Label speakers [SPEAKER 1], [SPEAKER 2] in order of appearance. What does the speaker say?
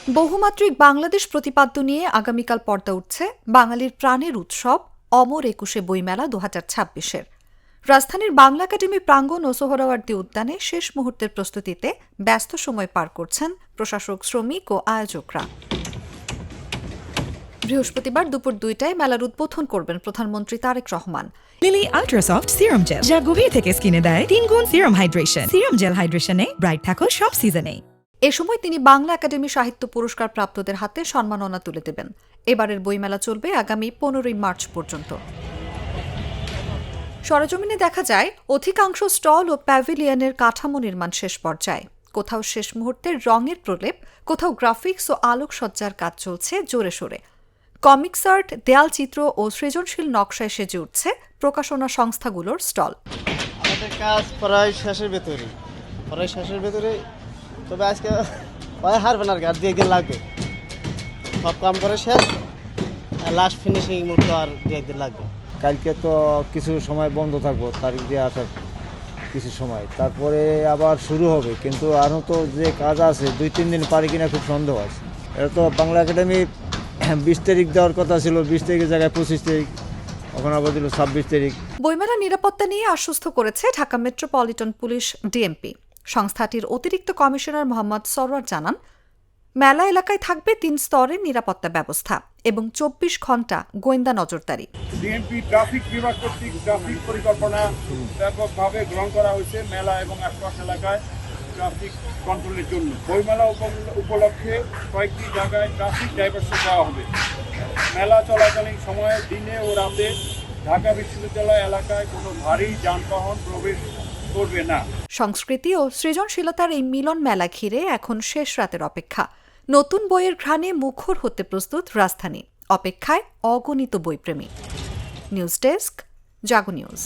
[SPEAKER 1] বহুমাত্রিক বাংলাদেশ প্রতিপাদ্য নিয়ে আগামীকাল পর্দা উঠছে বাঙালির প্রাণের উৎসব অমর একুশে বইমেলা ২০২৬-এর। রাজধানীর বাংলা একাডেমি প্রাঙ্গণ ও সোহরাওয়ার্দী উদ্যানে শেষ মুহূর্তের প্রস্তুতিতে ব্যস্ত সময় পার করছেন প্রশাসক, শ্রমিক ও আয়োজকরা। বৃহস্পতিবার দুপুর ২টায় মেলার উদ্বোধন করবেন প্রধানমন্ত্রী Tarique Rahman.
[SPEAKER 2] Lily ultrasoft serum gel, যা গভীর থেকে স্কিনে দেয় ৩ গুণ সিরাম হাইড্রেশন। সিরাম জেল হাইড্রেশনে ব্রাইট থাকো সব সিজনে।
[SPEAKER 1] এ সময় তিনি বাংলা একাডেমি সাহিত্য পুরস্কার প্রাপ্তদের হাতে সম্মাননা তুলে দেবেন। এবারের বইমেলা চলবে আগামী ১৫ই মার্চ পর্যন্ত। সরেজমিনে দেখা যায় অধিকাংশ স্টল ও প্যাভিলিয়নের কাঠামো নির্মাণ শেষ পর্যায়ে। কোথাও শেষ মুহূর্তের রঙের প্রলেপ, কোথাও গ্রাফিক্স ও আলোকসজ্জার কাজ চলছে জোরে সোরে। কমিক্স আর্ট, দেয়ালচিত্র ও সৃজনশীল নকশায় সেজে উঠছে প্রকাশনা সংস্থাগুলোর স্টল।
[SPEAKER 3] আমাদের কাজ প্রায় শেষের ভেতরে তবে আজকে হারবেন আর কি, আর 2 দিন লাগবে। সব কাম করে শেষ, লাস্ট ফিনিশিং মুহূর্ত আর 2 দিন লাগবে।
[SPEAKER 4] কালকে তো কিছু সময় বন্ধ থাকবো, তারিখ দিয়ে আসার কিছু সময়, তারপরে আবার শুরু হবে। কিন্তু আরও তো যে কাজ আছে 2-3 দিন পারি কিনা খুব সন্দেহ আছে। এটা তো বাংলা একাডেমি 20 তারিখ দেওয়ার কথা ছিল, 20 তারিখের জায়গায় 25 তারিখ, ওখানে আবার দিল 26 তারিখ।
[SPEAKER 1] বইমেলার নিরাপত্তা নিয়ে আশ্বস্ত করেছে ঢাকা মেট্রোপলিটন পুলিশ, ডিএমপি। সংস্থাটির অতিরিক্ত কমিশনার মোহাম্মদ সরওয়ার জানান, মেলা এলাকায় থাকবে 3 স্তরের নিরাপত্তা ব্যবস্থা এবং 24 ঘণ্টা গোয়েন্দা নজরদারি।
[SPEAKER 5] ডিএমপি ট্রাফিক বিভাগ কর্তৃক ট্রাফিক পরিকল্পনা ব্যাপকভাবে গ্রহণ করা হয়েছে মেলা এবং আশপাশ এলাকায় ট্রাফিক কন্ট্রোলের জন্য। বইমেলা উপলক্ষে কয়েকটি জায়গায় ট্রাফিক ডাইভারশন দেওয়া হবে। মেলা চলাকালীন সময়ে দিনে ও রাতে ঢাকা বিশ্ববিদ্যালয় এলাকায় কোনো ভারী যানবাহন প্রবেশ করবে না।
[SPEAKER 1] সংস্কৃতি ও সৃজনশীলতার এই মিলন মেলা ঘিরে এখন শেষ রাতের অপেক্ষা। নতুন বইয়ের ঘ্রাণে মুখর হতে প্রস্তুত রাজধানী, অপেক্ষায় অগণিত বইপ্রেমী। নিউজ ডেস্ক, জাগো নিউজ।